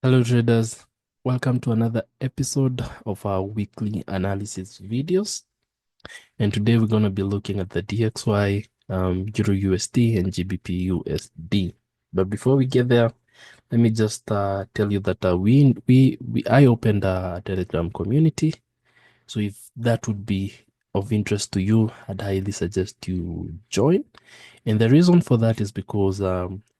Hello traders, welcome to another episode of our weekly analysis videos. And today we're going to be looking at the DXY, EURUSD and GBPUSD. But before we get there, let me just tell you that I opened a Telegram community. So if that would be of interest to you, I'd highly suggest you join. And the reason for that is because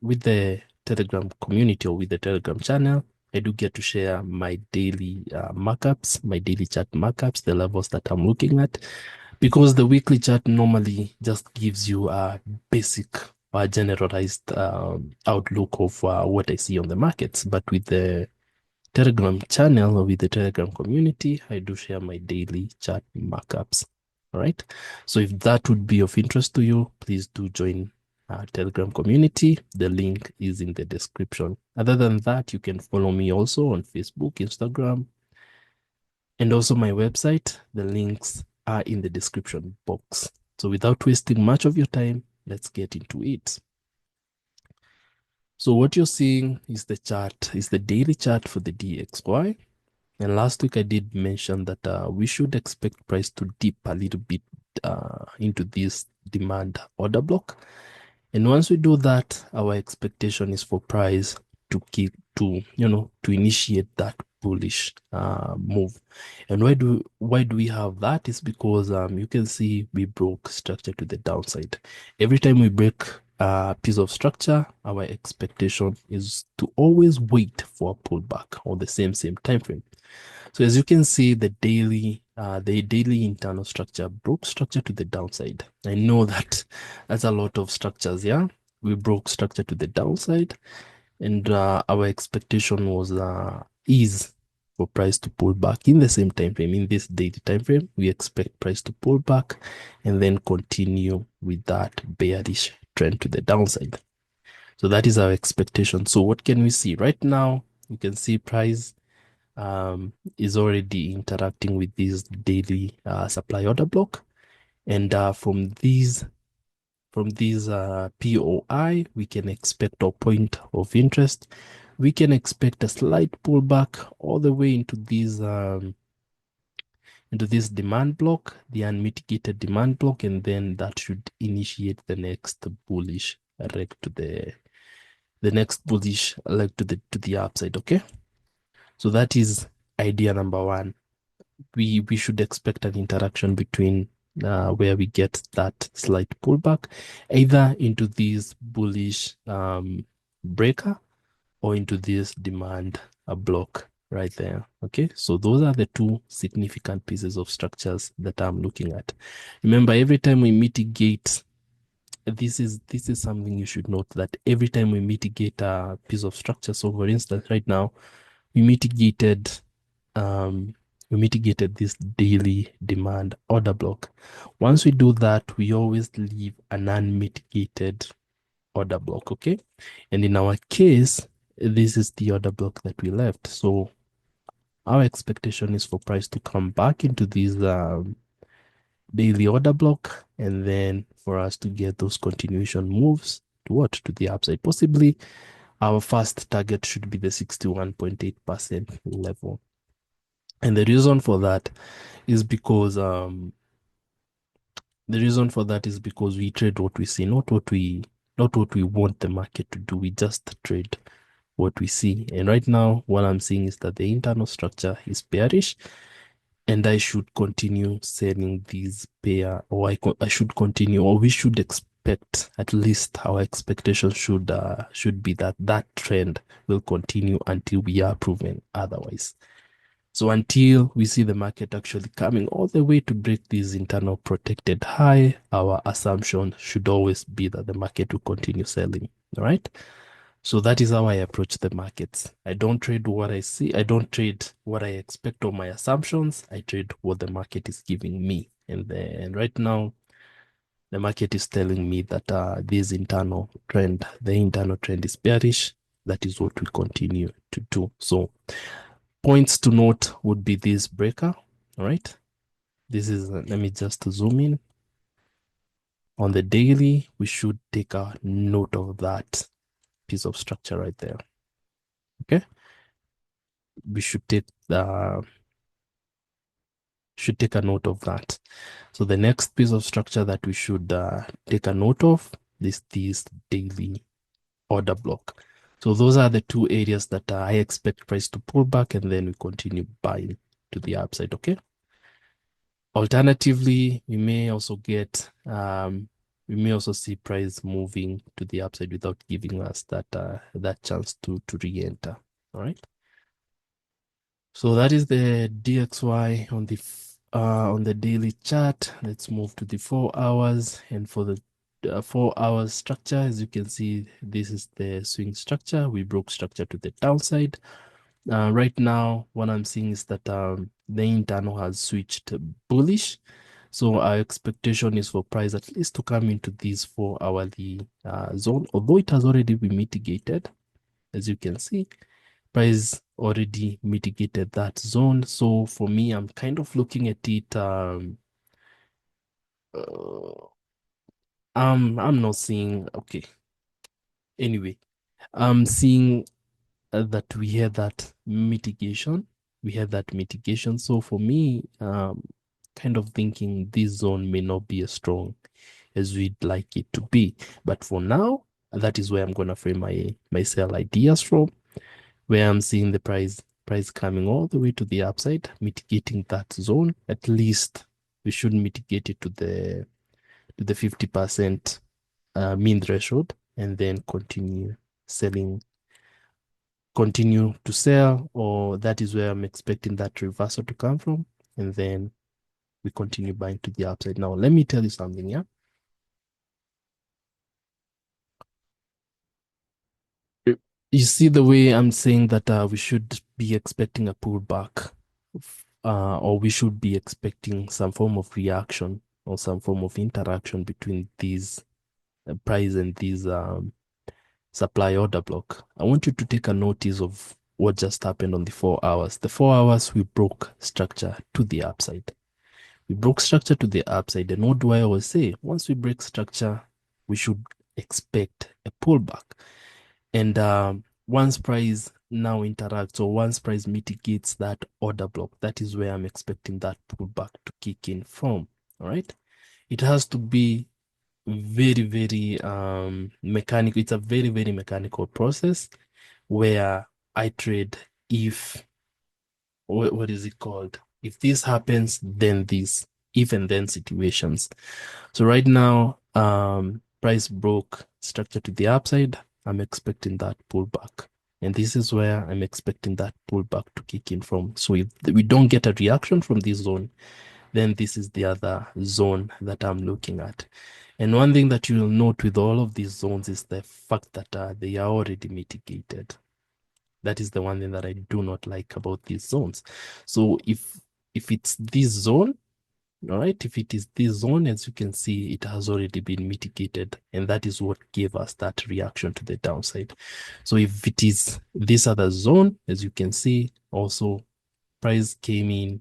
with the Telegram community or with the Telegram channel, I do get to share my daily markups, my daily chart markups, the levels that I'm looking at, because the weekly chart normally just gives you a basic or generalized outlook of what I see on the markets. But with the Telegram channel or with the Telegram community, I do share my daily chart markups. All right. So if that would be of interest to you, please do join our Telegram community. The link is in the description. Other than that, you can follow me also on Facebook, Instagram, and also my website. The links are in the description box. So without wasting much of your time, let's get into it. So what you're seeing is the chart, is the daily chart for the DXY. And last week I did mention that we should expect price to dip a little bit into this demand order block. And once we do that, our expectation is for price to initiate that bullish move. And why do we have that? Is because you can see we broke structure to the downside. Every time we break a piece of structure, our expectation is to always wait for a pullback on the same time frame. So as you can see, the daily internal structure broke structure to the downside. I know that that's a lot of structures. Yeah, we broke structure to the downside, and our expectation was is for price to pull back in the same time frame. In this daily time frame, we expect price to pull back and then continue with that bearish trend to the downside. So that is our expectation. So what can we see right now? You can see price is already interacting with this daily supply order block, and from these POI, we can expect a point of interest. We can expect a slight pullback all the way into this demand block, the unmitigated demand block, and then that should initiate the next bullish leg to the next bullish leg to the upside. Okay, so that is idea number one. We should expect an interaction between where we get that slight pullback, either into this bullish breaker or into this demand block right there. Okay, so those are the two significant pieces of structures that I'm looking at. Remember, every time we mitigate, this is something you should note, that every time we mitigate a piece of structure, so for instance, right now we mitigated this daily demand order block. Once we do that, we always leave an unmitigated order block. Okay, and in our case, this is the order block that we left. So our expectation is for price to come back into this daily order block, and then for us to get those continuation moves to the upside. Possibly our first target should be the 61.8% level. And the reason for that is because we trade what we see, not what we want the market to do. We just trade what we see. And right now, what I'm seeing is that the internal structure is bearish, and I should continue selling these pair, or I should continue, or we should expect, at least our expectation should be that trend will continue until we are proven otherwise. So until we see the market actually coming all the way to break this internal protected high, our assumption should always be that the market will continue selling. All right. So that is how I approach the markets. I don't trade what I see. I don't trade what I expect or my assumptions. I trade what the market is giving me. And right now, the market is telling me that the internal trend is bearish. That is what we continue to do. So points to note would be this breaker. All right. This is, let me just zoom in. On the daily, we should take a note of that piece of structure right there. Okay. we should take a note of that. So the next piece of structure that we should take a note of is this daily order block. So those are the two areas that I expect price to pull back, and then we continue buying to the upside. Okay. Alternatively, we may also see price moving to the upside without giving us that chance to re-enter. All right. So that is the DXY on the daily chart. Let's move to the 4 hours, and for the 4 hours structure, as you can see, this is the swing structure. We broke structure to the downside. Right now, what I'm seeing is that the internal has switched bullish. So our expectation is for price at least to come into this 4 hourly zone, although it has already been mitigated, as you can see. Price already mitigated that zone. So for me, I'm kind of looking at it. I'm not seeing. Okay. Anyway, I'm seeing that we had that mitigation. We had that mitigation. So for me, kind of thinking this zone may not be as strong as we'd like it to be. But for now, that is where I'm gonna frame my sell ideas from, where I'm seeing the price coming all the way to the upside, mitigating that zone. At least we should mitigate it to the 50% mean threshold, and then continue to sell, or that is where I'm expecting that reversal to come from, and then we continue buying to the upside. Now, let me tell you something, yeah? You see the way I'm saying that we should be expecting a pullback, or we should be expecting some form of reaction or some form of interaction between these price and these supply order block. I want you to take a notice of what just happened on the 4 hours. The 4 hours, we broke structure to the upside. We broke structure to the upside. And what do I always say? Once we break structure, we should expect a pullback. And once price now interacts, or once price mitigates that order block, that is where I'm expecting that pullback to kick in from. All right. It has to be very, very mechanical. It's a very, very mechanical process where I trade if, what is it called? If this happens, then this, if and then situations. So right now, price broke structure to the upside. I'm expecting that pullback. And this is where I'm expecting that pullback to kick in from. So if we don't get a reaction from this zone, then this is the other zone that I'm looking at. And one thing that you'll note with all of these zones is the fact that they are already mitigated. That is the one thing that I do not like about these zones. So if it's this zone, all right, if it is this zone, as you can see, it has already been mitigated, and that is what gave us that reaction to the downside. So if it is this other zone, as you can see, also price came in,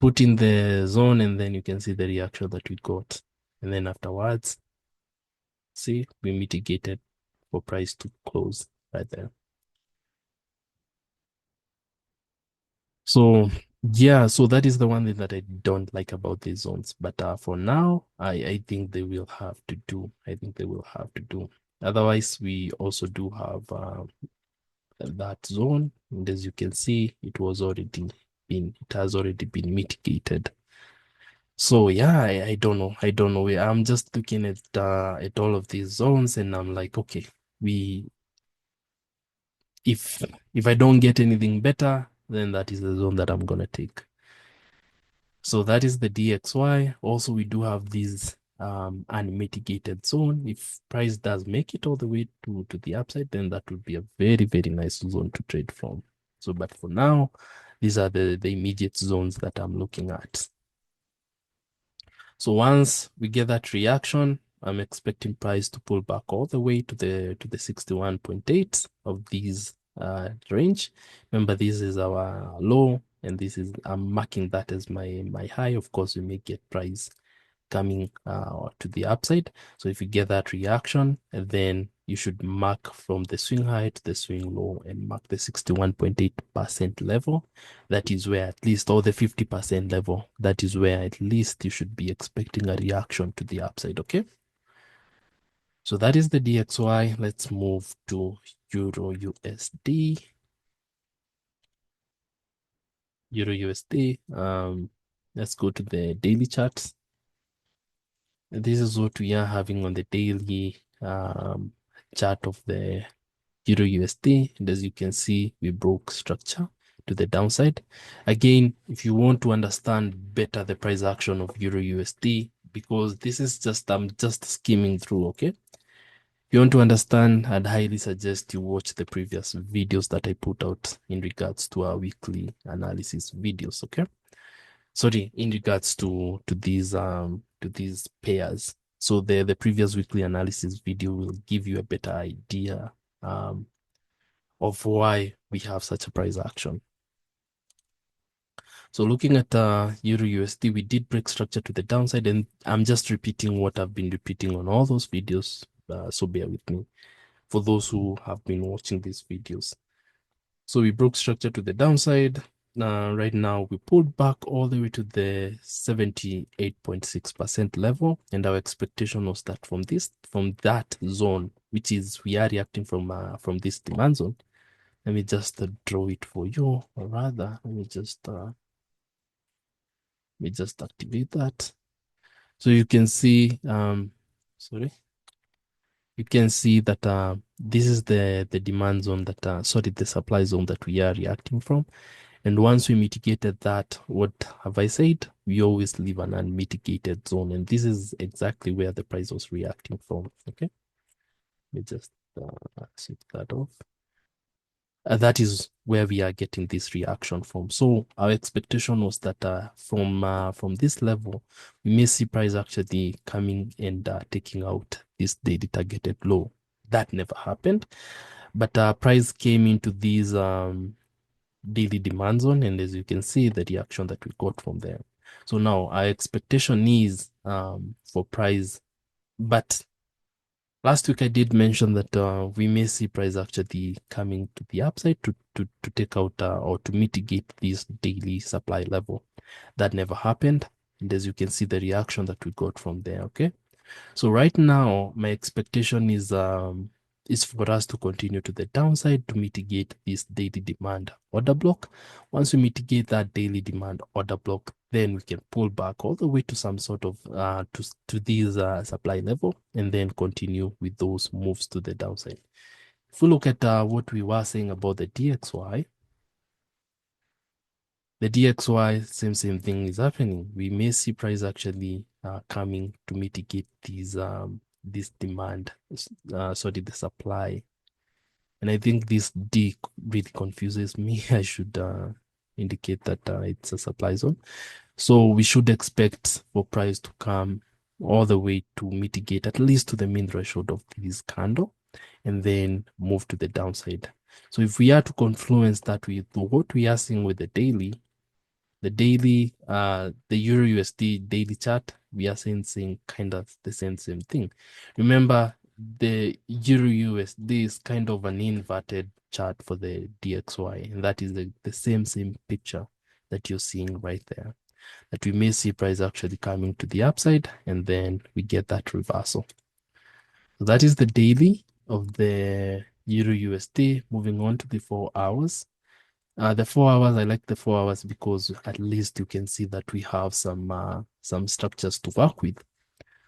put in the zone, and then you can see the reaction that we got. And then afterwards, see, we mitigated for price to close right there. So yeah, so that is the one thing that I don't like about these zones. But for now, I think they will have to do. I think they will have to do. Otherwise, we also do have that zone, and as you can see, it has already been mitigated. So yeah, I don't know. I don't know. I'm just looking at all of these zones, and I'm like, okay, we if I don't get anything better, then that is the zone that I'm gonna take. So that is the DXY. Also, we do have this unmitigated zone. If price does make it all the way to the upside, then that would be a very, very nice zone to trade from. So, but for now, these are the immediate zones that I'm looking at. So once we get that reaction, I'm expecting price to pull back all the way to the 61.8 of these range. Remember, this is our low, and this is, I'm marking that as my high. Of course, we may get price coming to the upside. So if you get that reaction, then you should mark from the swing high to the swing low and mark the 61.8% level. That is where at least, or the 50% level, that is where at least you should be expecting a reaction to the upside, okay? So that is the DXY. Let's move to EURUSD. EURUSD. Let's go to the daily charts. This is what we are having on the daily chart of the EURUSD. And as you can see, we broke structure to the downside. Again, if you want to understand better the price action of EURUSD, because this is just, I'm just skimming through, okay? If you want to understand, I'd highly suggest you watch the previous videos that I put out in regards to our weekly analysis videos, okay? Sorry, in regards to these pairs. So the previous weekly analysis video will give you a better idea of why we have such a price action. So looking at EURUSD, we did break structure to the downside, and I'm just repeating what I've been repeating on all those videos, so bear with me for those who have been watching these videos. So we broke structure to the downside. Right now, we pulled back all the way to the 78.6% level, and our expectation was that from that zone, which is we are reacting from this demand zone. Let me just draw it for you, or rather, let me just activate that. So you can see, sorry, you can see that this is the demand zone that, the supply zone that we are reacting from. And once we mitigated that, what have I said? We always leave an unmitigated zone. And this is exactly where the price was reacting from, okay? Let me just switch that off. That is where we are getting this reaction from. So our expectation was that from this level, we may see price actually coming and taking out this daily targeted low. That never happened, but price came into these daily demand zone, and as you can see, the reaction that we got from there. So now our expectation is for price, but last week I did mention that we may see price actually coming to the upside to take out or to mitigate this daily supply level. That never happened, and as you can see, the reaction that we got from there, okay? So right now, my expectation is for us to continue to the downside to mitigate this daily demand order block. Once we mitigate that daily demand order block, then we can pull back all the way to some sort of to these supply level, and then continue with those moves to the downside. If we look at what we were saying about the DXY, the DXY, same thing is happening. We may see price actually coming to mitigate these this demand, the supply. And I think this D really confuses me. I should indicate that it's a supply zone. So we should expect for price to come all the way to mitigate at least to the mean threshold of this candle, and then move to the downside. So if we are to confluence that with what we are seeing with the daily, the EURUSD daily chart, we are seeing kind of the same thing. Remember, the EURUSD is kind of an inverted chart for the DXY, and that is the same picture that you're seeing right there. That we may see price actually coming to the upside, and then we get that reversal. So that is the daily of the EURUSD. Moving on to the 4 hours. The 4 hours, I like the 4 hours because at least you can see that we have some structures to work with.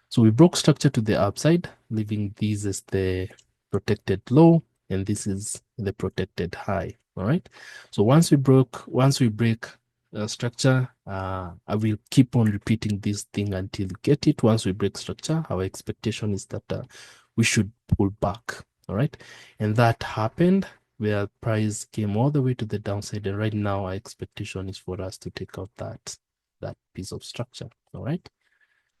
So we broke structure to the upside, leaving these as the protected low, and this is the protected high. All right. So once we break structure, I will keep on repeating this thing until you get it. Once we break structure, our expectation is that we should pull back. All right. And that happened where price came all the way to the downside. And right now, our expectation is for us to take out that piece of structure. All right.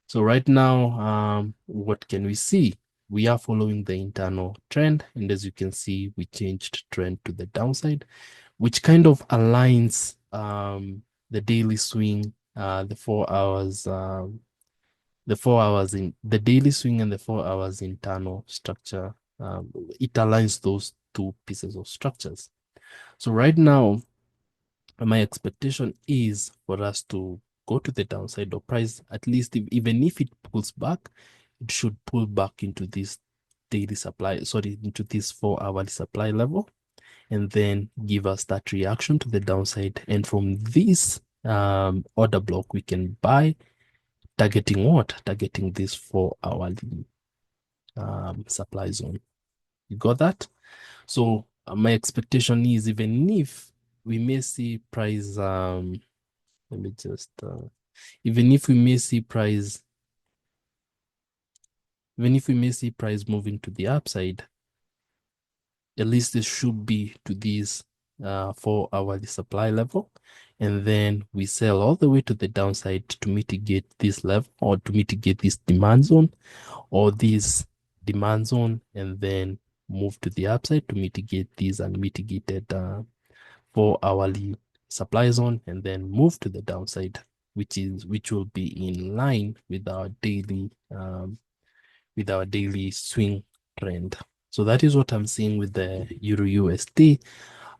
So right now, what can we see? We are following the internal trend. And as you can see, we changed trend to the downside, which kind of aligns the daily swing, the 4 hours, the daily swing and the 4 hours internal structure it aligns those two pieces of structures. So right now, my expectation is for us to go to the downside or price, at least even if it pulls back, it should pull back into this daily supply, sorry, into this 4-hourly supply level, and then give us that reaction to the downside. And from this order block, we can buy, targeting what? Targeting this 4-hourly supply zone. You got that? So my expectation is, even if we may see price, let me just, even if we may see price moving to the upside, at least it should be to this 4-hourly supply level, and then we sell all the way to the downside to mitigate this level, or to mitigate this demand zone, or this demand zone, and then move to the upside to mitigate these unmitigated 4-hourly supply zone, and then move to the downside, which will be in line with our daily swing trend. So that is what I'm seeing with the EURUSD.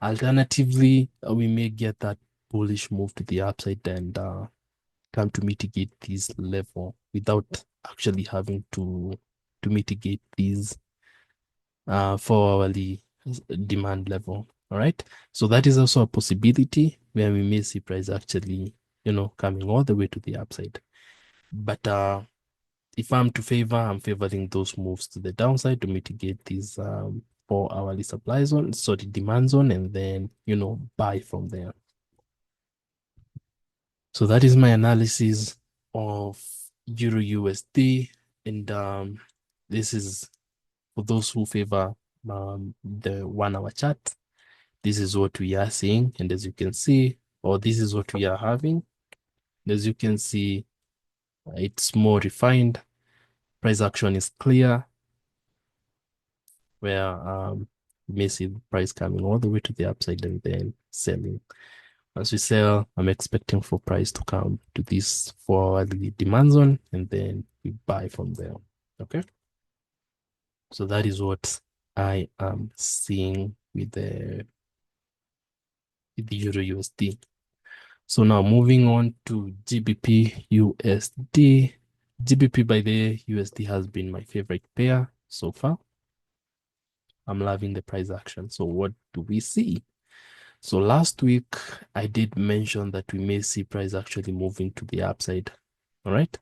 Alternatively, we may get that bullish move to the upside and come to mitigate this level without actually having to mitigate these 4-hourly demand level. All right. So that is also a possibility where we may see price actually, coming all the way to the upside. But if I'm favoring those moves to the downside to mitigate these 4-hourly supply zone, so the demand zone, and then, buy from there. So that is my analysis of EURUSD. And this is for those who favor the 1-hour chart. This is what we are seeing. And as you can see, or this is what we are having. As you can see, it's more refined. Price action is clear, where you may see the price coming all the way to the upside and then selling. As we sell, I'm expecting for price to come to this 4-hourly demand zone, and then we buy from there. Okay. So that is what I am seeing with the EURUSD. So now moving on to GBPUSD. GBP by the USD has been my favorite pair so far. I'm loving the price action. So what do we see? So last week, I did mention that we may see price actually moving to the upside. All right.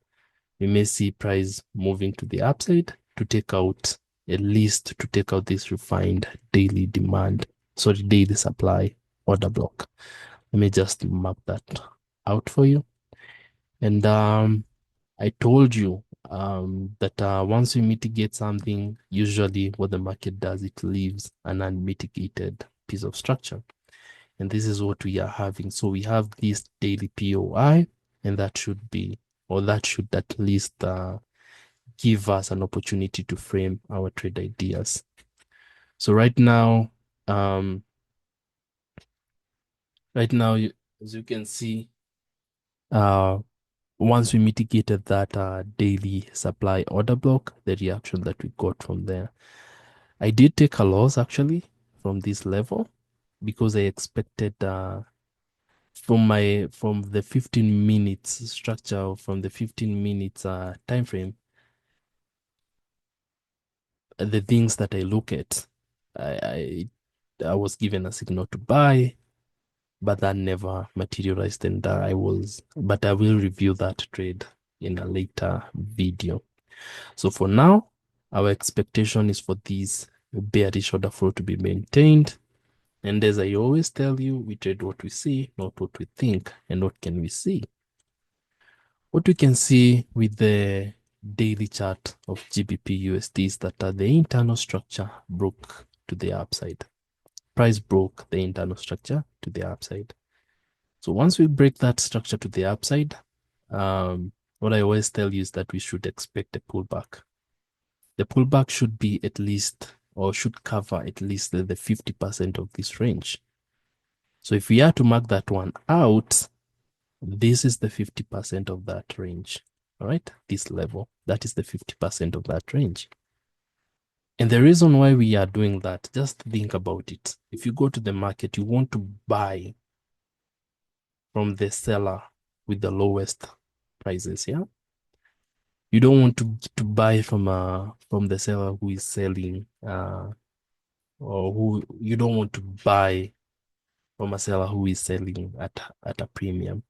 We may see price moving to the upside to take out, at least to take out this refined daily demand, daily supply order block. Let me just mark that out for you. And I told you that once we mitigate something, usually what the market does, it leaves an unmitigated piece of structure. And this is what we are having. So we have this daily POI, and that should at least give us an opportunity to frame our trade ideas. So right now, as you can see, once we mitigated that daily supply order block, the reaction that we got from there, I did take a loss actually from this level, because I expected from the 15 minutes structure, from the 15 minutes time frame, the things that I look at, I was given a signal to buy, but that never materialized, and but I will review that trade in a later video. So for now, our expectation is for this bearish order flow to be maintained. And as I always tell you, we trade what we see, not what we think. And what can we see? What we can see with the daily chart of GBPUSD is that the internal structure broke to the upside. Price broke the internal structure to the upside. So once we break that structure to the upside, what I always tell you is that we should expect a pullback. The pullback should be at least, or should cover at least the 50% of this range. So if we are to mark that one out, this is the 50% of that range. All right, this level, that is the 50% of that range. And the reason why we are doing that, just think about it. If you go to the market, you want to buy from the seller with the lowest prices, yeah? You don't want to buy from the seller who is selling or who you don't want to buy from a seller who is selling at a premium.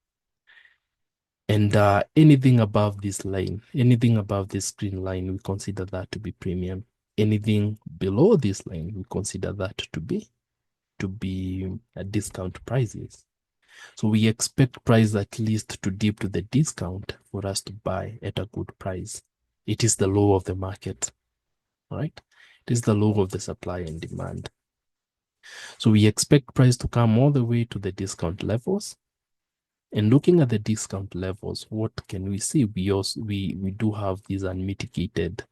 And anything above this line, anything above this green line, we consider that to be premium. Anything below this line, we consider that to be a discount prices. So we expect price at least to dip to the discount for us to buy at a good price. It is the low of the market, right? It is the low of the supply and demand. So we expect price to come all the way to the discount levels. And looking at the discount levels, what can we see? We do have these unmitigated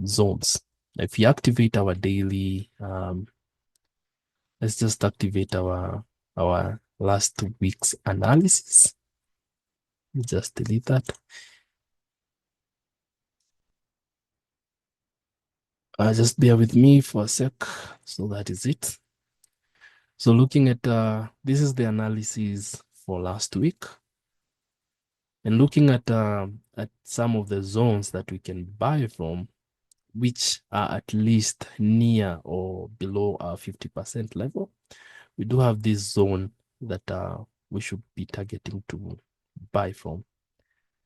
zones. If we activate our daily, let's just activate our last week's analysis. Just delete that. Just bear with me for a sec. So that is it. So looking at this is the analysis for last week, and looking at some of the zones that we can buy from, which are at least near or below our 50% level. We do have this zone that we should be targeting to buy from.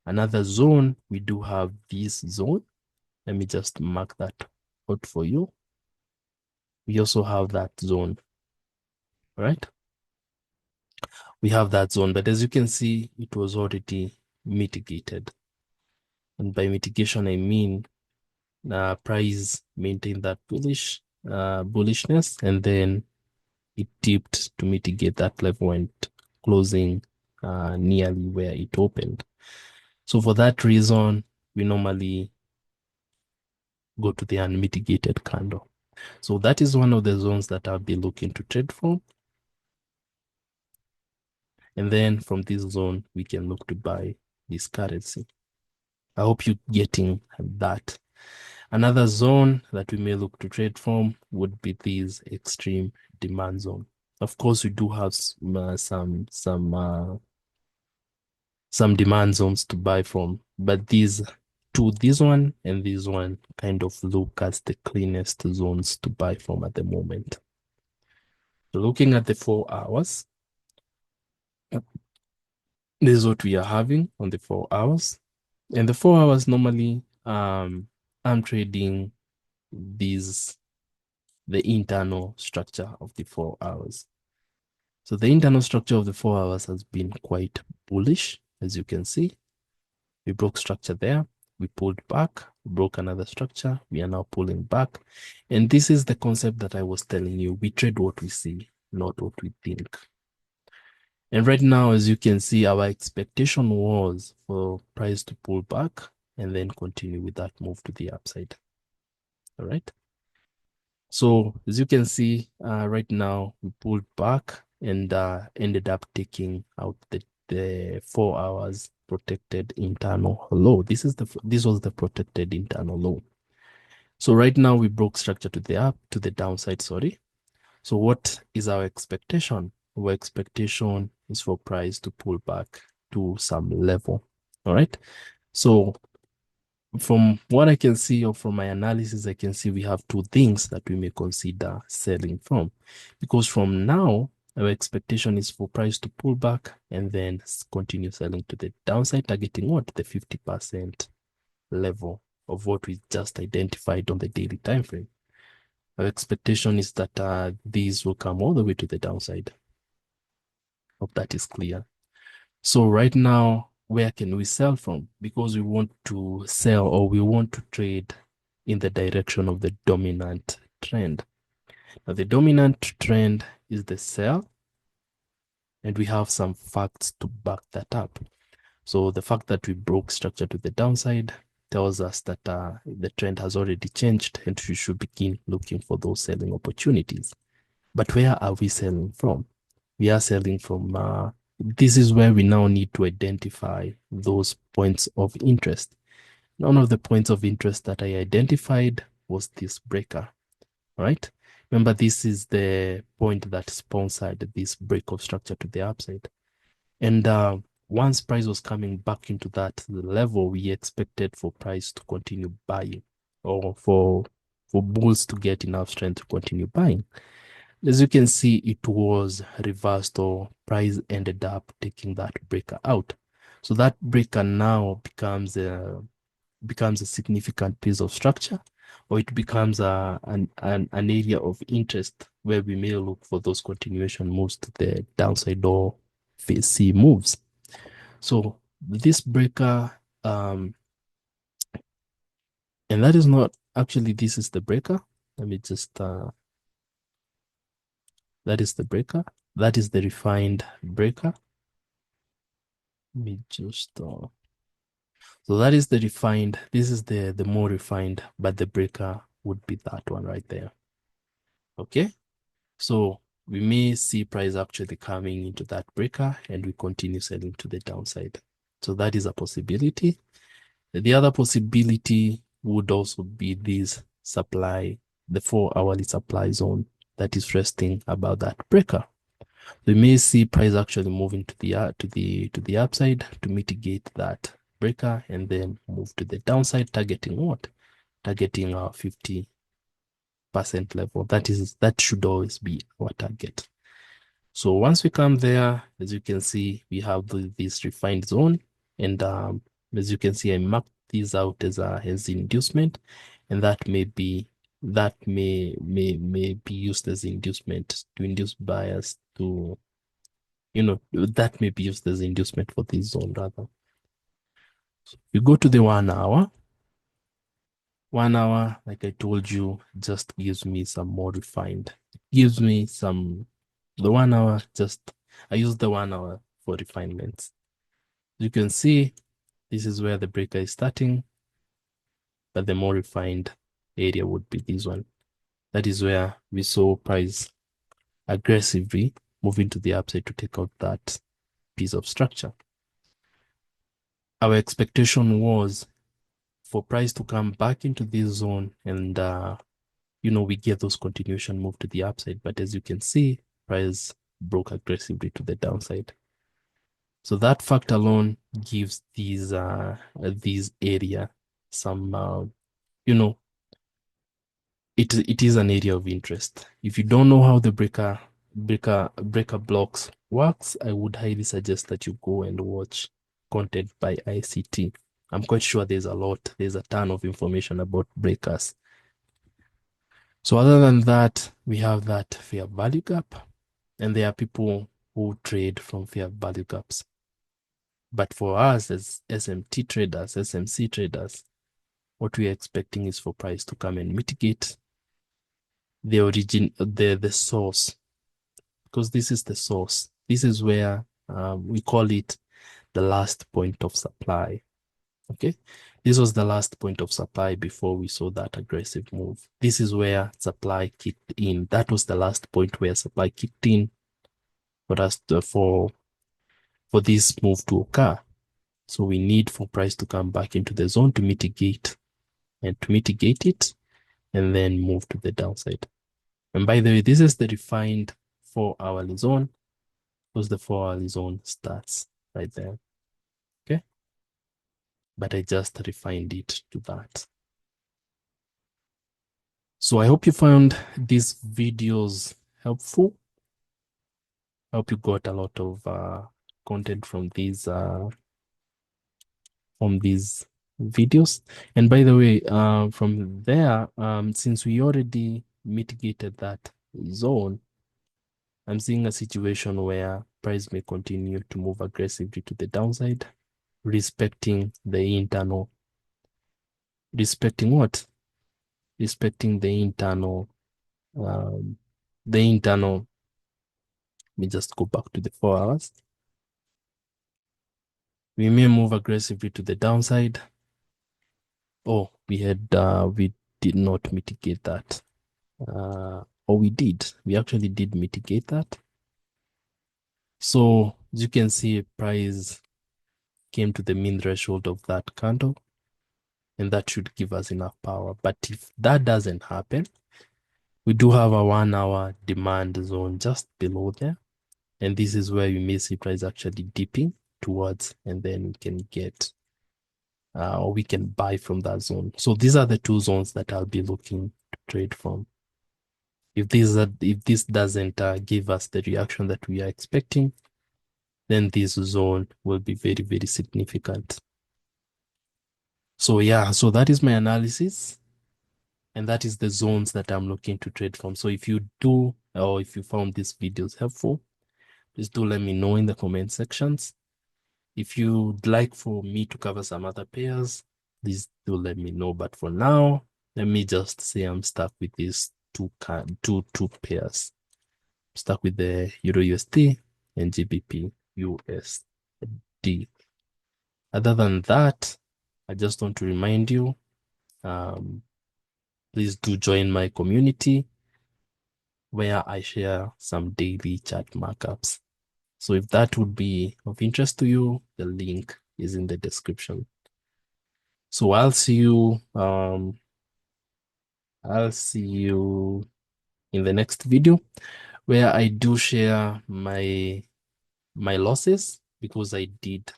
Another zone, we do have this zone. Let me just mark that out for you. We also have that zone, right? We have that zone, but as you can see, it was already mitigated. And by mitigation, I mean price maintained that bullishness, and then it dipped to mitigate that level and closing nearly where it opened. So for that reason, we normally go to the unmitigated candle. So that is one of the zones that I'll be looking to trade from. And then from this zone, we can look to buy this currency. I hope you're getting that. Another zone that we may look to trade from would be this extreme demand zone. Of course, we do have some demand zones to buy from, but this one and this one kind of look as the cleanest zones to buy from at the moment. So looking at the 4 hours, this is what we are having on the 4 hours. And the 4 hours normally, I'm trading the internal structure of the 4 hours. So the internal structure of the 4 hours has been quite bullish, as you can see. We broke structure there, we pulled back, broke another structure, we are now pulling back. And this is the concept that I was telling you. We trade what we see, not what we think. And right now, as you can see, our expectation was for price to pull back and then continue with that move to the upside. All right. So as you can see, right now we pulled back and ended up taking out the 4 hours protected internal low. This was the protected internal low. So right now we broke structure to the downside, sorry. So what is our expectation? Our expectation is for price to pull back to some level. All right. So from what I can see, or from my analysis, I can see we have two things that we may consider selling from. Because from now, our expectation is for price to pull back and then continue selling to the downside, targeting what? The 50% level of what we just identified on the daily time frame. Our expectation is that these will come all the way to the downside. Hope that is clear. So right now, where can we sell from? Because we want to sell, or we want to trade in the direction of the dominant trend. Now, the dominant trend is the sell, and we have some facts to back that up. So the fact that we broke structure to the downside tells us that the trend has already changed, and we should begin looking for those selling opportunities. But where are we selling from? We are selling from this is where we now need to identify those points of interest. One of the points of interest that I identified was this breaker, right? Remember, this is the point that sponsored this break of structure to the upside. And once price was coming back into that level, we expected for price to continue buying, or for bulls to get enough strength to continue buying. As you can see, it was reversed, or price ended up taking that breaker out. So that breaker now becomes a significant piece of structure, or it becomes an area of interest where we may look for those continuation moves to the downside or phase C moves. So this breaker, and that is not actually, this is the breaker. Let me just, that is the breaker. That is the refined breaker. Let me just, so that is the refined, this is the more refined, but the breaker would be that one right there. Okay. So we may see price actually coming into that breaker and we continue selling to the downside. So that is a possibility. The other possibility would also be this supply, the 4-hourly supply zone that is resting about that breaker. We may see price actually moving to the upside to mitigate that breaker and then move to the downside, targeting what? Targeting our 50% level. That should always be our target. So once we come there, as you can see, we have this refined zone, and as you can see, I marked these out as inducement, and that may be used as inducement to induce buyers to, that may be used as inducement for this zone rather. So we go to the 1 hour. 1 hour, like I told you, just gives me some more refined. It gives me some, the 1 hour, I use the 1 hour for refinements. You can see this is where the breaker is starting, but the more refined area would be this one. That is where we saw price aggressively moving to the upside to take out that piece of structure. Our expectation was for price to come back into this zone and we get those continuation move to the upside. But as you can see, price broke aggressively to the downside. So that fact alone gives these area some, it is an area of interest. If you don't know how the breaker blocks works, I would highly suggest that you go and watch content by ICT. I'm quite sure there's a ton of information about breakers. So other than that, we have that fair value gap, and there are people who trade from fair value gaps. But for us as SMT traders, SMC traders, what we are expecting is for price to come and mitigate the origin, the source, because this is the source. This is where we call it the last point of supply. Okay, this was the last point of supply before we saw that aggressive move. This is where supply kicked in. That was the last point where supply kicked in for us for this move to occur. So we need for price to come back into the zone to mitigate it and then move to the downside. And by the way, this is the refined 4-hourly zone, because the 4-hourly zone starts right there. Okay, but I just refined it to that. So I hope you found these videos helpful. I hope you got a lot of content from these videos. And by the way, from there, since we already mitigated that zone, I'm seeing a situation where price may continue to move aggressively to the downside, respecting the internal, respecting what? Respecting the internal, let me just go back to the 4 hours. We may move aggressively to the downside. Oh, we did not mitigate that. Or we did. We actually did mitigate that. So as you can see, price came to the mean threshold of that candle. and that should give us enough power. But if that doesn't happen, we do have a 1 hour demand zone just below there, and this is where you may see price actually dipping towards, and then we can get or we can buy from that zone. So these are the two zones that I'll be looking to trade from. If this doesn't give us the reaction that we are expecting, then this zone will be very, very significant. So yeah, so that is my analysis, and that is the zones that I'm looking to trade from. So if you do, or if you found these videos helpful, please do let me know in the comment sections. If you'd like for me to cover some other pairs, please do let me know. But for now, let me just say I'm stuck with these two pairs. I'm stuck with the EURUSD and GBPUSD. Other than that, I just want to remind you, please do join my community where I share some daily chart markups. So if that would be of interest to you, the link is in the description. So I'll see you in the next video where I do share my losses, because I did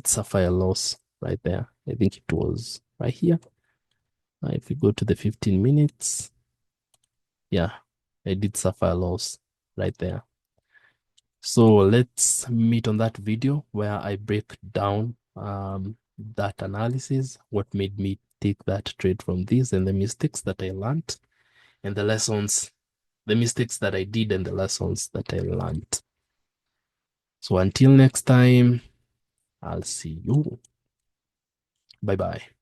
suffer a loss right there. I think it was right here. If you go to the 15 minutes, yeah, I did suffer a loss right there. So let's meet on that video where I break down that analysis, what made me take that trade from this, and the mistakes that I learned, and the lessons, the mistakes that I did, and the lessons that I learned. So until next time, I'll see you. Bye-bye.